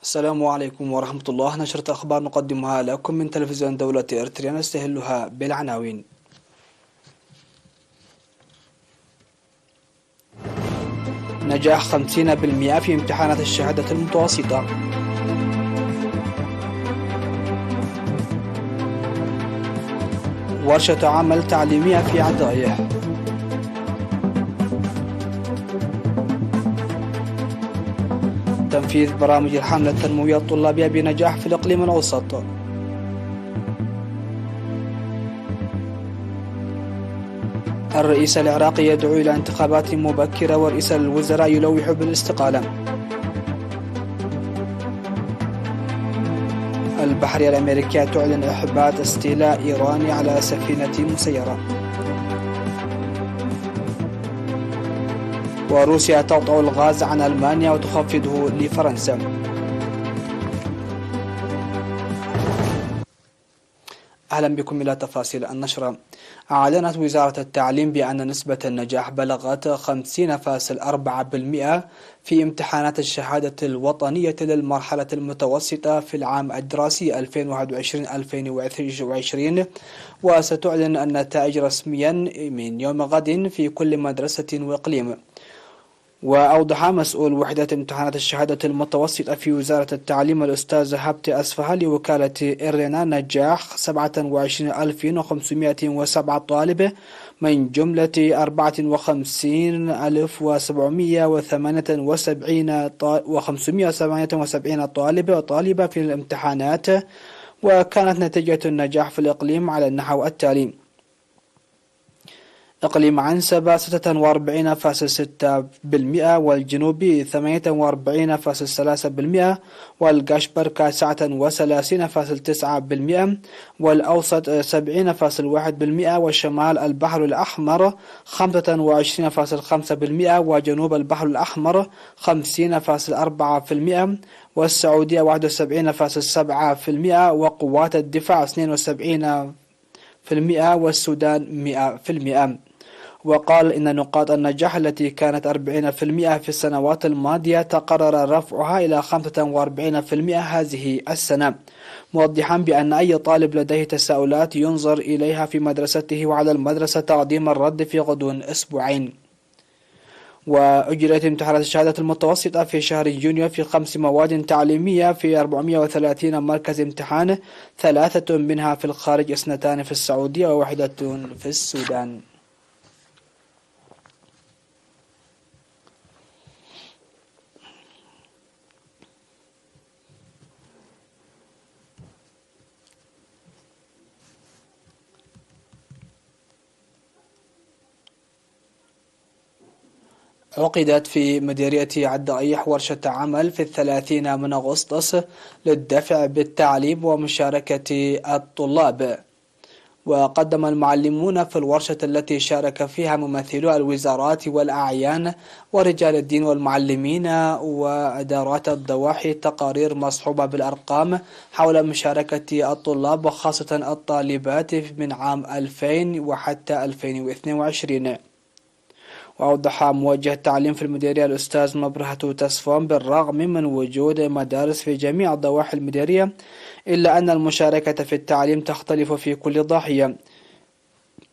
السلام عليكم ورحمة الله. نشرة أخبار نقدمها لكم من تلفزيون دولة إريتريا، نستهلها بالعناوين. نجاح 50% في امتحانات الشهادة المتوسطة. ورشة عمل تعليمية في عدائية. تنفيذ برامج الحملة التنموية الطلابية بنجاح في الإقليم الأوسط. الرئيس العراقي يدعو إلى انتخابات مبكرة، ورئيس الوزراء يلوح بالاستقالة. البحرية الأمريكية تعلن إحباط استيلاء إيراني على سفينة مسيرة. وروسيا تقطع الغاز عن ألمانيا وتخفضه لفرنسا. أهلا بكم إلى تفاصيل النشرة. أعلنت وزارة التعليم بأن نسبة النجاح بلغت 50.4% في امتحانات الشهادة الوطنية للمرحلة المتوسطة في العام الدراسي 2021-2022، وستعلن النتائج رسميا من يوم غد في كل مدرسة وإقليم. وأوضح مسؤول وحدة امتحانات الشهادة المتوسطة في وزارة التعليم الأستاذ هبت أسفها لوكالة إيرنا نجاح 27,507 طالب من جملة 54,578 طالب وطالبة في الامتحانات. وكانت نتيجة النجاح في الإقليم على النحو التالي: إقليم عنسبة 46.6%، والجنوبي 48.3%، والقشبر 39.9%، والأوسط 70.1%، والشمال البحر الأحمر 25.5%، وجنوب البحر الأحمر 50.4%، والسعودية 71.7%، وقوات الدفاع 72%، والسودان 100%. وقال إن نقاط النجاح التي كانت 40% في السنوات الماضية تقرر رفعها إلى 45% هذه السنة، موضحا بأن أي طالب لديه تساؤلات ينظر إليها في مدرسته، وعلى المدرسة تقديم الرد في غضون أسبوعين. وأجريت امتحانات الشهادة المتوسطة في شهر يونيو في 5 مواد تعليمية في 430 مركز امتحان، 3 منها في الخارج، 2 في السعودية و1 في السودان. عقدت في مديرية عدائية ورشة عمل في 30 من أغسطس للدفع بالتعليم ومشاركة الطلاب. وقدم المعلمون في الورشة التي شارك فيها ممثلو الوزارات والأعيان ورجال الدين والمعلمين وإدارات الضواحي تقارير مصحوبة بالأرقام حول مشاركة الطلاب، وخاصة الطالبات من عام 2000 وحتى 2022. وأوضح موجه التعليم في المديرية الأستاذ مبرهة تسفون بالرغم من وجود مدارس في جميع ضواحي المديرية، إلا أن المشاركة في التعليم تختلف في كل ضاحية،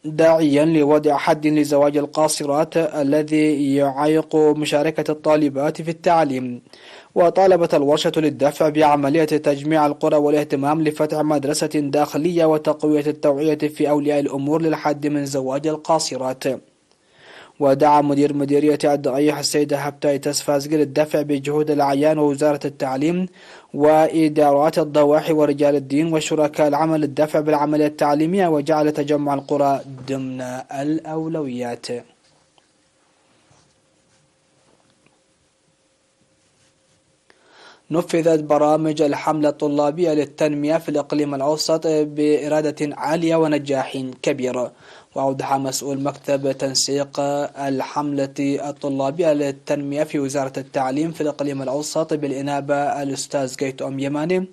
داعيا لوضع حد لزواج القاصرات الذي يعيق مشاركة الطالبات في التعليم. وطالبت الورشة للدفع بعملية تجميع القرى والاهتمام لفتح مدرسة داخلية وتقوية التوعية في أولياء الأمور للحد من زواج القاصرات. ودعا مدير مديرية عدائية السيدة هبتاي تسفازقي للدفع بجهود الأعيان ووزارة التعليم وإدارات الضواحي ورجال الدين وشركاء العمل للدفع بالعملية التعليمية، وجعل تجمع القرى ضمن الأولويات. نفذت برامج الحملة الطلابية للتنمية في الإقليم الأوسط بإرادة عالية ونجاح كبير. وأوضح مسؤول مكتب تنسيق الحملة الطلابية للتنمية في وزارة التعليم في الإقليم الأوسط بالإنابة الأستاذ جيت أم يماني،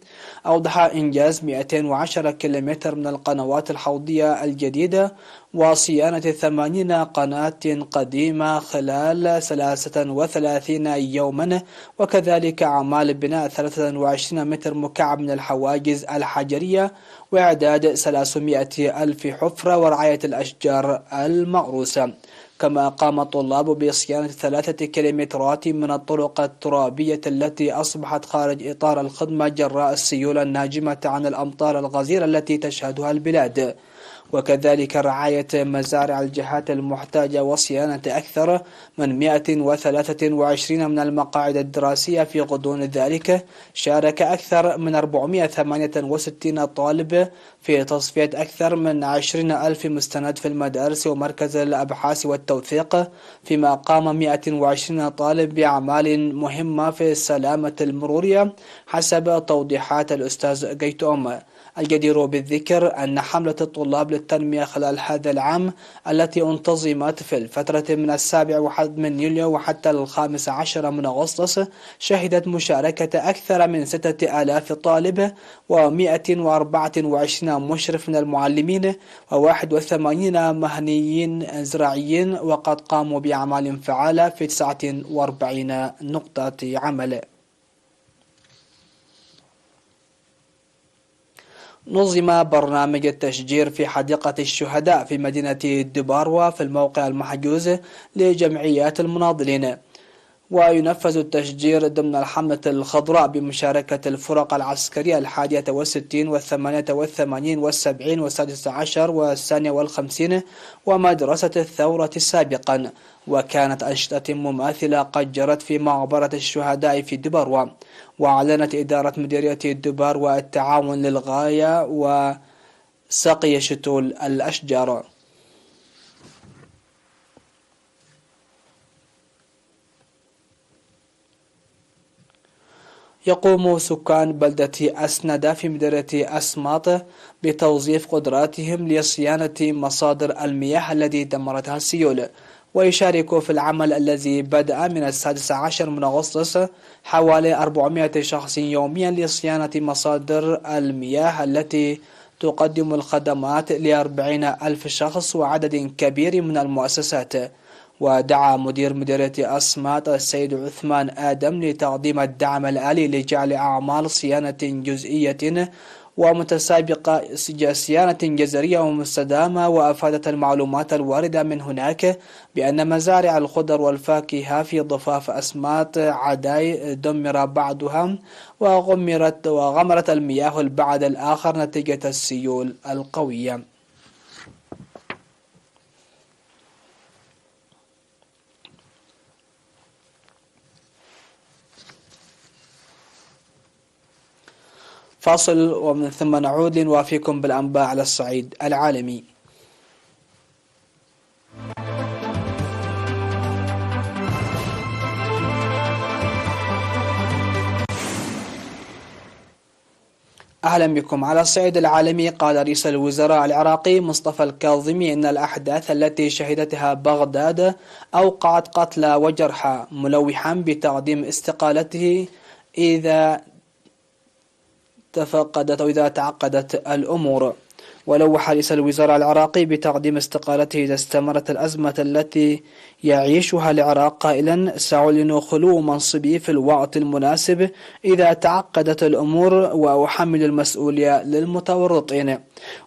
أوضح إنجاز 210 كيلومتر من القنوات الحوضية الجديدة وصيانة 80 قناة قديمة خلال 33 يوما، وكذلك أعمال بناء 23 متر مكعب من الحواجز الحجرية وإعداد 300 ألف حفرة ورعاية الأشجار المغروسة. كما قام الطلاب بصيانة 3 كيلومترات من الطرق الترابية التي أصبحت خارج إطار الخدمة جراء السيول الناجمة عن الأمطار الغزيرة التي تشهدها البلاد، وكذلك رعاية مزارع الجهات المحتاجة وصيانة أكثر من 123 من المقاعد الدراسية. في غضون ذلك شارك أكثر من 468 طالب في تصفية أكثر من 20 ألف مستند في المدارس ومركز الأبحاث والتوثيق، فيما قام 120 طالب بأعمال مهمة في السلامة المرورية حسب توضيحات الأستاذ جيتوم. الجدير بالذكر أن حملة الطلاب للتنمية خلال هذا العام التي انتظمت في الفترة من 7 من يوليو وحتى 15 من أغسطس شهدت مشاركة أكثر من 6000 طالب و124 مشرف من المعلمين و81 مهنيين زراعيين، وقد قاموا بأعمال فعالة في 49 نقطة عمل. نظم برنامج التشجير في حديقة الشهداء في مدينة دباروا في الموقع المحجوز لجمعيات المناضلين، وينفذ التشجير ضمن الحملة الخضراء بمشاركة الفرق العسكرية 61 و88 و70 و16 و52 ومدرسة الثورة سابقا. وكانت أنشطة مماثلة قد جرت في مقبرة الشهداء في دباروا. وأعلنت إدارة مديرية دباروا التعاون للغاية وسقي شتول الأشجار. يقوم سكان بلدة أسندة في مديرية أسماط بتوظيف قدراتهم لصيانة مصادر المياه التي دمرتها السيول، ويشارك في العمل الذي بدأ من 16 من أغسطس حوالي 400 شخص يوميا لصيانة مصادر المياه التي تقدم الخدمات ل40 ألف شخص وعدد كبير من المؤسسات. ودعا مدير مديرية أسماط السيد عثمان آدم لتقديم الدعم الآلي لجعل أعمال صيانة جزئية ومتسابقة صيانة جزرية ومستدامة. وأفادت المعلومات الواردة من هناك بأن مزارع الخضر والفاكهة في ضفاف أسماط عداي دمر بعضها وغمرت المياه البعض الآخر نتيجة السيول القوية. فاصل ومن ثم نعود لنوافيكم بالأنباء على الصعيد العالمي. أهلا بكم. على الصعيد العالمي، قال رئيس الوزراء العراقي مصطفى الكاظمي إن الأحداث التي شهدتها بغداد أوقعت قتلى وجرحى، ملوحا بتقديم استقالته إذا تعقدت الأمور. ولوح رئيس الوزراء العراقي بتقديم استقالته إذا استمرت الأزمة التي يعيشها العراق، قائلا: سأعلن خلو منصبي في الوقت المناسب إذا تعقدت الأمور وأحمل المسؤولية للمتورطين.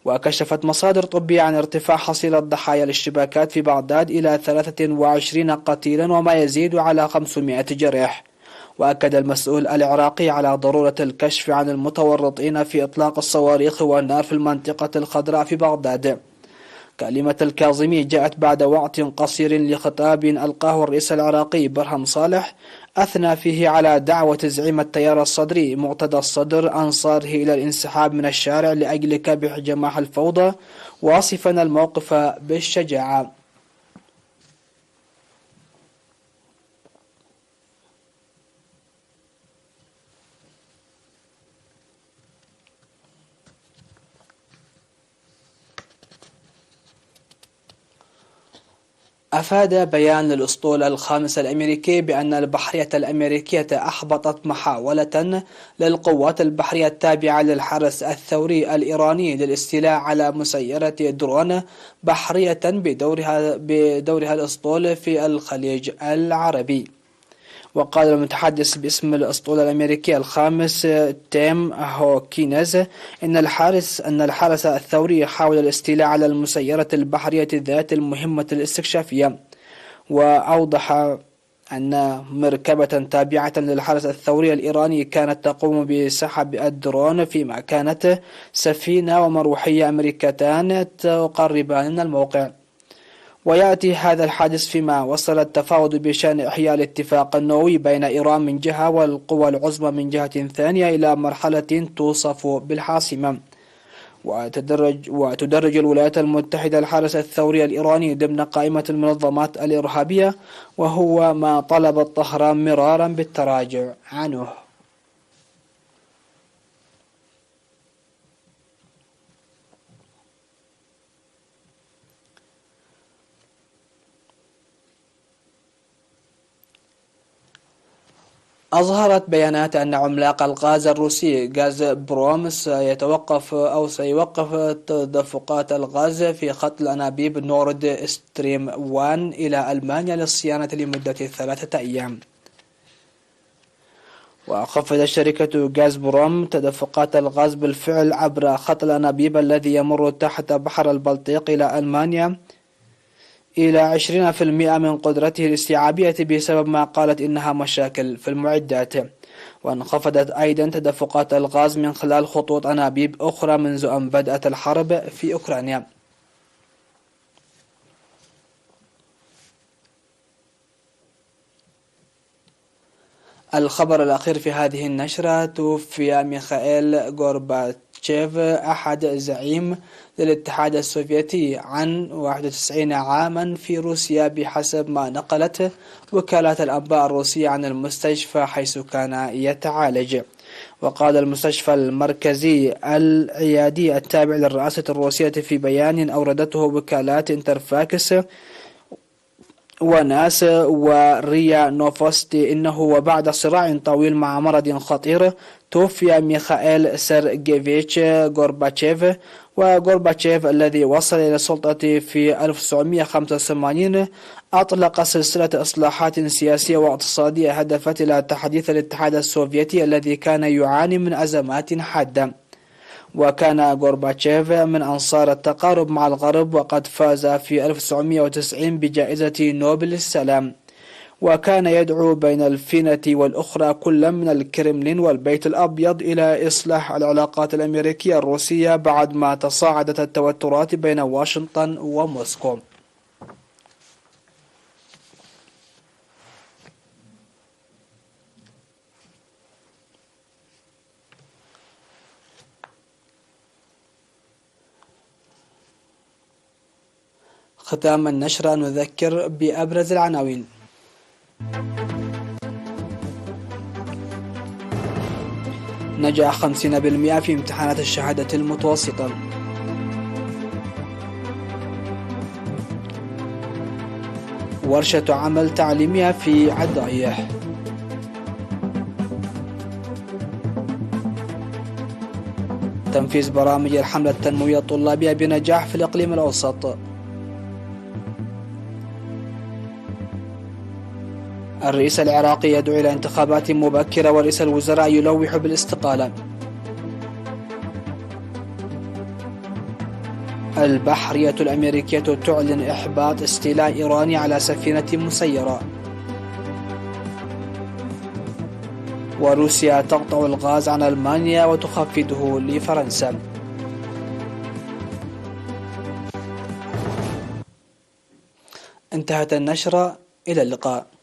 وكشفت مصادر طبية عن ارتفاع حصيلة ضحايا الاشتباكات في بغداد إلى 23 قتيلا وما يزيد على 500 جريح. وأكد المسؤول العراقي على ضرورة الكشف عن المتورطين في إطلاق الصواريخ والنار في المنطقة الخضراء في بغداد. كلمة الكاظمي جاءت بعد وقت قصير لخطاب ألقاه الرئيس العراقي برهم صالح أثنى فيه على دعوة زعيم التيار الصدري مقتدى الصدر أنصاره إلى الانسحاب من الشارع لأجل كبح جماح الفوضى، واصفا الموقف بالشجاعة. أفاد بيان للأسطول الخامس الأمريكي بأن البحرية الأمريكية أحبطت محاولة للقوات البحرية التابعة للحرس الثوري الإيراني للاستيلاء على مسيرة درون بحرية بدورها الأسطول في الخليج العربي. وقال المتحدث باسم الأسطول الأمريكي الخامس تيم هوكينز إن الحرس الثوري حاول الاستيلاء على المسيرة البحرية ذات المهمة الاستكشافية. وأوضح أن مركبة تابعة للحرس الثوري الإيراني كانت تقوم بسحب الدرون فيما كانت سفينة ومروحية أمريكتان تقربان من الموقع. ويأتي هذا الحادث فيما وصل التفاوض بشأن إحياء الاتفاق النووي بين إيران من جهة والقوى العظمى من جهة ثانية إلى مرحلة توصف بالحاسمة. وتدرج الولايات المتحدة الحرس الثوري الإيراني ضمن قائمة المنظمات الإرهابية، وهو ما طلبت طهران مرارا بالتراجع عنه. أظهرت بيانات أن عملاق الغاز الروسي غاز بروم سيوقف تدفقات الغاز في خط الأنابيب نورد ستريم 1 إلى ألمانيا للصيانة لمدة 3 أيام. وخفضت شركة غاز بروم تدفقات الغاز بالفعل عبر خط الأنابيب الذي يمر تحت بحر البلطيق إلى ألمانيا إلى 20% من قدرته الاستيعابية بسبب ما قالت إنها مشاكل في المعدات. وانخفضت أيضا تدفقات الغاز من خلال خطوط أنابيب أخرى منذ أن بدأت الحرب في أوكرانيا. الخبر الأخير في هذه النشرة: توفي ميخائيل غورباتشيف أحد زعيم للاتحاد السوفيتي عن 91 عاما في روسيا، بحسب ما نقلت وكالة الأنباء الروسية عن المستشفى حيث كان يتعالج. وقال المستشفى المركزي العيادي التابع للرئاسة الروسية في بيان أوردته وكالات انترفاكس وناس وريا نوفوستي إنه وبعد صراع طويل مع مرض خطير توفي ميخائيل سيرجيفيتش غورباتشيف. وغورباتشيف الذي وصل إلى السلطة في 1985 أطلق سلسلة إصلاحات سياسية واقتصادية هدفت إلى تحديث الاتحاد السوفيتي الذي كان يعاني من أزمات حادة. وكان غورباتشيف من أنصار التقارب مع الغرب، وقد فاز في 1990 بجائزة نوبل للسلام. وكان يدعو بين الفينة والأخرى كل من الكرملين والبيت الأبيض إلى إصلاح العلاقات الأمريكية الروسية بعد ما تصاعدت التوترات بين واشنطن وموسكو. ختام النشرة نذكر بأبرز العناوين. نجاح 50% في امتحانات الشهادة المتوسطة. ورشة عمل تعليمية في عضايح. تنفيذ برامج الحملة التنموية الطلابية بنجاح في الإقليم الأوسط. الرئيس العراقي يدعو إلى انتخابات مبكرة، ورئيس الوزراء يلوح بالاستقالة. البحرية الأمريكية تعلن إحباط استيلاء إيراني على سفينة مسيرة. وروسيا تقطع الغاز عن ألمانيا وتخفضه لفرنسا. انتهت النشرة، إلى اللقاء.